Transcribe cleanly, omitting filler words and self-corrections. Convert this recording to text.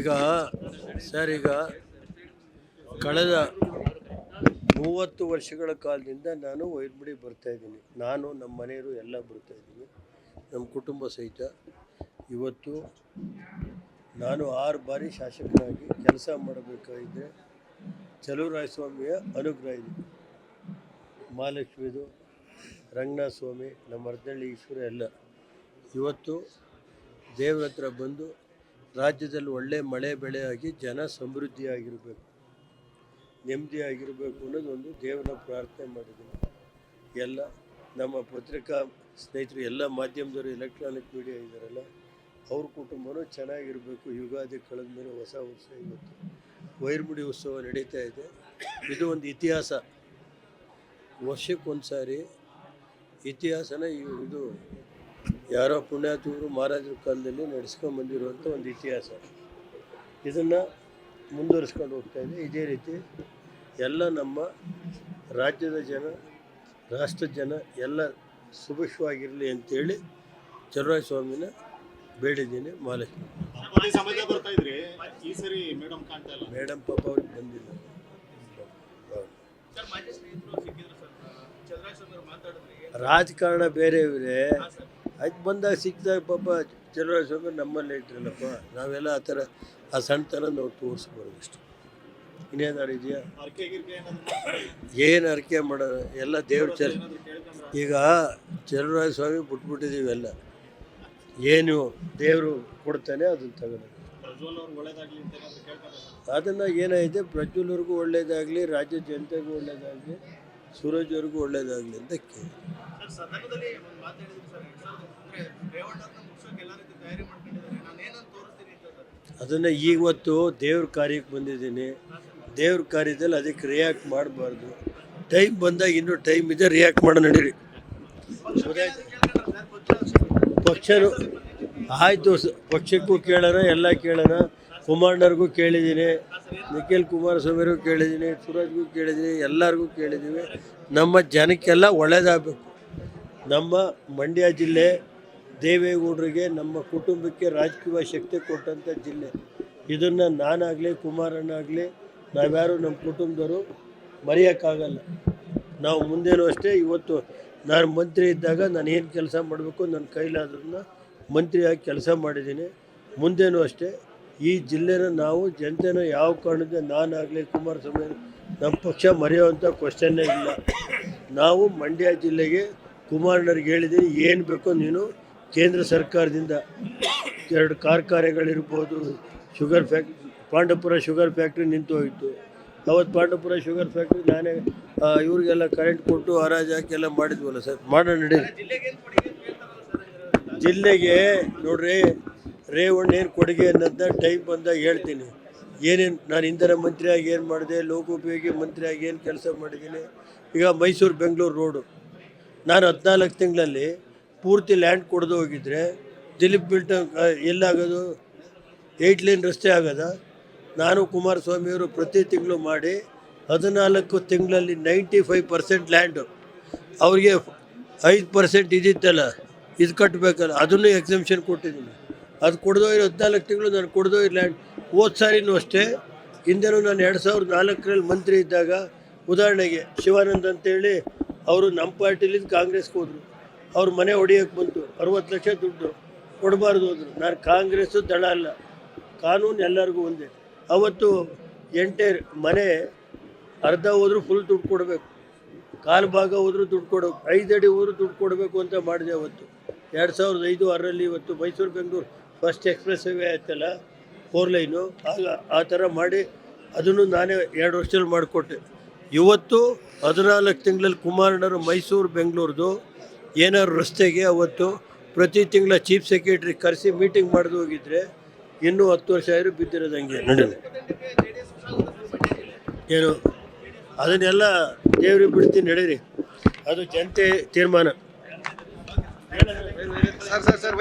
ಈಗ ಕಳೆದ 30 ವರ್ಷಗಳ ಕಾಲದಿಂದ ನಾನು ವೈರ್ಮುಡಿ ಬರ್ತಾಯಿದ್ದೀನಿ. ನಾನು ನಮ್ಮ ಮನೆಯವರು ಎಲ್ಲ ಬರ್ತಾಯಿದ್ದೀವಿ, ನಮ್ಮ ಕುಟುಂಬ ಸಹಿತ. ಇವತ್ತು ನಾನು 6 ಬಾರಿ ಶಾಸಕನಾಗಿ ಕೆಲಸ ಮಾಡಬೇಕಾಗಿದ್ದರೆ ಚಲುವರಾಯಸ್ವಾಮಿಯ ಅನುಗ್ರಹ ಇದೆ. ಮಹಾಲಕ್ಷ್ಮಿದು, ರಂಗನಾಥ ಸ್ವಾಮಿ, ನಮ್ಮ ಅರ್ಧಳ್ಳಿ ಈಶ್ವರ ಎಲ್ಲ ಇವತ್ತು ದೇವ್ರ ಹತ್ರ ಬಂದು ರಾಜ್ಯದಲ್ಲಿ ಒಳ್ಳೆ ಮಳೆ ಬೆಳೆ ಆಗಿ ಜನ ಸಮೃದ್ಧಿಯಾಗಿರಬೇಕು, ನೆಮ್ಮದಿಯಾಗಿರಬೇಕು ಅನ್ನೋದೊಂದು ದೇವರ ಪ್ರಾರ್ಥನೆ ಮಾಡಿದ್ದೀನಿ. ಎಲ್ಲ ನಮ್ಮ ಪತ್ರಿಕಾ ಸ್ನೇಹಿತರು, ಎಲ್ಲ ಮಾಧ್ಯಮದವರು, ಎಲೆಕ್ಟ್ರಾನಿಕ್ ಮೀಡಿಯಾ ಇದ್ದಾರಲ್ಲ, ಅವ್ರ ಕುಟುಂಬನೂ ಚೆನ್ನಾಗಿರಬೇಕು. ಯುಗಾದಿ ಕಳೆದ ಮೇಲೆ ಹೊಸ ವರ್ಷ ಇವತ್ತು ವೈರ್ಮುಡಿ ಉತ್ಸವ ನಡೀತಾ ಇದೆ. ಇದು ಒಂದು ಇತಿಹಾಸ, ವರ್ಷಕ್ಕೊಂದು ಸಾರಿ ಇತಿಹಾಸನ ಇದು ಯಾರೋ ಪುಣ್ಯಾತ್ಮರು ಮಹಾರಾಜರ ಕಾಲದಲ್ಲಿ ನಡೆಸ್ಕೊಂಡ್ಬಂದಿರುವಂಥ ಒಂದು ಇತಿಹಾಸ. ಇದನ್ನು ಮುಂದುವರಿಸ್ಕೊಂಡು ಹೋಗ್ತಾಯಿದೆ. ಇದೇ ರೀತಿ ಎಲ್ಲ ನಮ್ಮ ರಾಜ್ಯದ ಜನ, ರಾಷ್ಟ್ರದ ಜನ ಎಲ್ಲ ಸುಭಿಕ್ಷವಾಗಿರಲಿ ಅಂತೇಳಿ ಚಲುವರಾಯ ಸ್ವಾಮಿನ ಬೇಡಿದ್ದೀನಿ. ಮಹಾಲಕ್ಷ್ಮಿ ಮೇಡಮ್ ಪಾಪ ಅವ್ರಿಗೆ ಬಂದಿಲ್ಲ. ರಾಜಕಾರಣ ಬೇರೆ ಇವರೇ, ಅದು ಬಂದಾಗ ಸಿಕ್ಕಿದಾಗ ಪಾಪ ಚಲುವರಾಯ ಸ್ವಾಮಿ ನಮ್ಮಲ್ಲೇ ಇಟ್ಟಿರಲ್ಲಪ್ಪ. ನಾವೆಲ್ಲ ಆ ಥರ ಆ ಸಣ್ಣತನ ನಾವು ತೋರಿಸ್ಬಾರ್ದು ಅಷ್ಟು. ಇನ್ನೇನಾರು ಇದೆಯಾ? ಏನು ಅರಿಕೆ ಮಾಡೋಣ, ಎಲ್ಲ ದೇವ್ರ ಈಗ ಚಲುವರಾಯ ಸ್ವಾಮಿ ಬಿಟ್ಬಿಟ್ಟಿದ್ದೀವಿ ಎಲ್ಲ. ಏನು ದೇವರು ಕೊಡ್ತಾನೆ ಅದನ್ನು ತಗೊಳ್ಳೋದು. ಅದನ್ನು ಏನಾಗಿದೆ, ಪ್ರಜ್ವಲ್ವರೆಗೂ ಒಳ್ಳೇದಾಗಲಿ, ರಾಜ್ಯ ಜನತೆಗೂ ಒಳ್ಳೇದಾಗಲಿ, ಸೂರಜ್ ಅವ್ರಿಗೂ ಒಳ್ಳೇದಾಗಲಿ ಅಂತ ಕೇಳಿ. ಅದನ್ನು ಇವತ್ತು ದೇವ್ರ ಕಾರ್ಯಕ್ಕೆ ಬಂದಿದ್ದೀನಿ. ದೇವ್ರ ಕಾರ್ಯದಲ್ಲಿ ಅದಕ್ಕೆ ರಿಯಾಕ್ಟ್ ಮಾಡಬಾರ್ದು. ಟೈಮ್ ಬಂದಾಗ ಇನ್ನೂ ಟೈಮ್ ಇದೆ, ರಿಯಾಕ್ಟ್ ಮಾಡೋ ನಡೀರಿ. ಪಕ್ಷನೂ ಆಯಿತು, ಪಕ್ಷಕ್ಕೂ ಕೇಳೋಣ, ಎಲ್ಲ ಕೇಳೋಣ. ಕುಮಾರಣ್ಣವ್ರಿಗೂ ಕೇಳಿದ್ದೀನಿ, ನಿಖಿಲ್ ಕುಮಾರಸ್ವಾಮಿಗೂ ಕೇಳಿದ್ದೀನಿ, ಸೂರಜ್ಗೂ ಕೇಳಿದ್ದೀನಿ, ಎಲ್ಲರಿಗೂ ಕೇಳಿದ್ದೀವಿ. ನಮ್ಮ ಜನಕ್ಕೆಲ್ಲ ಒಳ್ಳೆಯದಾಗಬೇಕು. ನಮ್ಮ ಮಂಡ್ಯ ಜಿಲ್ಲೆ ದೇವೇಗೌಡರಿಗೆ, ನಮ್ಮ ಕುಟುಂಬಕ್ಕೆ ರಾಜಕೀಯ ಶಕ್ತಿ ಕೊಟ್ಟಂಥ ಜಿಲ್ಲೆ. ಇದನ್ನು ನಾನಾಗಲಿ, ಕುಮಾರಣ್ಣಾಗಲಿ, ನಾವ್ಯಾರು ನಮ್ಮ ಕುಟುಂಬದವರು ಮರೆಯೋಕ್ಕಾಗಲ್ಲ. ನಾವು ಮುಂದೇನೂ ಅಷ್ಟೇ. ಇವತ್ತು ನಾನು ಮಂತ್ರಿ ಇದ್ದಾಗ ನಾನು ಏನು ಕೆಲಸ ಮಾಡಬೇಕು, ನನ್ನ ಕೈಲಾದ್ರೂ ಮಂತ್ರಿಯಾಗಿ ಕೆಲಸ ಮಾಡಿದ್ದೀನಿ. ಮುಂದೇನೂ ಅಷ್ಟೇ. ಈ ಜಿಲ್ಲೆನ ನಾವು ಜನತೆನ ಯಾವ ಕಾರಣದಿಂದ ನಾನಾಗಲಿ, ಕುಮಾರಸ್ವಾಮಿ, ನಮ್ಮ ಪಕ್ಷ ಮರೆಯುವಂಥ ಕ್ವಶನ್ನೇ ಇಲ್ಲ. ನಾವು ಮಂಡ್ಯ ಜಿಲ್ಲೆಗೆ ಕುಮಾರಣ್ಣವ್ರಿಗೆ ಹೇಳಿದ್ದೀನಿ, ಏನು ಬೇಕೋ ನೀನು ಕೇಂದ್ರ ಸರ್ಕಾರದಿಂದ 2 ಕಾರ್ಖಾನೆಗಳಿರ್ಬೋದು, sugar factory, Pandavapura sugar factory ನಿಂತು ಹೋಯಿತು. ಅವತ್ತು ಪಾಂಡವಪುರ ಶುಗರ್ ಫ್ಯಾಕ್ಟ್ರಿ ನಾನೇ ಇವ್ರಿಗೆಲ್ಲ ಕರೆಂಟ್ ಕೊಟ್ಟು ಹರಾಜು ಹಾಕಿ ಎಲ್ಲ ಮಾಡಿದ್ವಲ್ಲ ಸರ್. ಮಾಡೋಣ ನಡಿ. ಜಿಲ್ಲೆಗೆ ನೋಡ್ರಿ, ರೇವಣ್ಣ ಏನು ಕೊಡುಗೆ ಅನ್ನೋದನ್ನ ಟೈಮ್ ಬಂದಾಗ ಹೇಳ್ತೀನಿ. ಏನೇನು ನಾನು ಇಂಧನ ಮಂತ್ರಿಯಾಗಿ ಏನು ಮಾಡಿದೆ, ಲೋಕೋಪಯೋಗಿ ಮಂತ್ರಿಯಾಗಿ ಏನು ಕೆಲಸ ಮಾಡಿದ್ದೀನಿ. ಈಗ ಮೈಸೂರು ಬೆಂಗಳೂರು ರೋಡು ನಾನು 14 ತಿಂಗಳಲ್ಲಿ ಪೂರ್ತಿ ಲ್ಯಾಂಡ್ ಕೊಡದು ಹೋಗಿದ್ರೆ ದಿಲೀಪ್ ಬಿಲ್ಟನ್ ಎಲ್ಲಾಗೋದು, 8 ಲೇನ್ ರಸ್ತೆ ಆಗೋದ. ನಾನು ಕುಮಾರಸ್ವಾಮಿಯವರು ಪ್ರತಿ ತಿಂಗಳು ಮಾಡಿ 14 ತಿಂಗಳಲ್ಲಿ 95% ಲ್ಯಾಂಡು ಅವ್ರಿಗೆ 5% ಇದಿತ್ತಲ್ಲ, ಇದು ಕಟ್ಟಬೇಕಲ್ಲ, ಅದನ್ನು ಎಕ್ಸೆಂಪ್ಷನ್ ಕೊಟ್ಟಿದ್ದೀನಿ. ಅದು ಕೊಡ್ದೋಗಿರೋ 14 ತಿಂಗಳು ನಾನು ಕೊಡ್ದೋಗಿರೋ ಲ್ಯಾಂಡ್. ಹೋದ ಸಾರಿನೂ ಅಷ್ಟೇ, ಹಿಂದೆನೂ ನಾನು 2004ರಲ್ಲಿ ಮಂತ್ರಿ ಇದ್ದಾಗ, ಉದಾಹರಣೆಗೆ ಶಿವಾನಂದ್ ಅಂತೇಳಿ ಅವರು ನಮ್ಮ ಪಾರ್ಟಿಲಿದ್ದು ಕಾಂಗ್ರೆಸ್ಗೆ ಹೋದರು. ಅವ್ರ ಮನೆ ಹೊಡಿಯೋಕ್ಕೆ ಬಂತು, 60 ಲಕ್ಷ ದುಡ್ಡು ಕೊಡಬಾರ್ದು ಹೋದರು. ನಾನು ಕಾಂಗ್ರೆಸ್ಸು ದಳ ಅಲ್ಲ, ಕಾನೂನು ಎಲ್ಲರಿಗೂ ಒಂದೇ. ಅವತ್ತು ಮನೆ ಅರ್ಧ ಹೋದರೂ ಫುಲ್ ದುಡ್ಡು ಕೊಡಬೇಕು, ಕಾಲು ಭಾಗ ಹೋದರೂ ದುಡ್ಡು ಕೊಡಬೇಕು, 5 ಅಡಿ ಹೋದರೂ ದುಡ್ಡು ಕೊಡಬೇಕು ಅಂತ ಮಾಡಿದೆ ಅವತ್ತು. 2005-6ರಲ್ಲಿ ಇವತ್ತು Mysuru Bengaluru first express way ಆಯ್ತಲ್ಲ, 4 ಲೈನು, ಆಗ ಆ ಥರ ಮಾಡಿ ಅದನ್ನು ನಾನೇ 2 ವರ್ಷದಲ್ಲಿ ಮಾಡಿಕೊಟ್ಟೆ. ಇವತ್ತು 14 ತಿಂಗಳಲ್ಲಿ ಕುಮಾರಣ್ಣವರು ಮೈಸೂರು ಬೆಂಗಳೂರದು ಏನಾದ್ರು ರಸ್ತೆಗೆ ಅವತ್ತು ಪ್ರತಿ ತಿಂಗಳ ಚೀಫ್ ಸೆಕ್ರೆಟ್ರಿ ಕರೆಸಿ ಮೀಟಿಂಗ್ ಮಾಡಿದು ಹೋಗಿದ್ರೆ ಇನ್ನೂ 10 ವರ್ಷ ಆದರೂ ಬಿದ್ದಿರೋದು ಹಂಗೆ ನಡೆಯುತ್ತೆ. ಏನು ಅದನ್ನೆಲ್ಲ ದೇವ್ರಿಗೆ ಬಿಡ್ತೀನಿ, ನಡೀರಿ. ಅದು ಜನತೆ ತೀರ್ಮಾನ. ಸರ್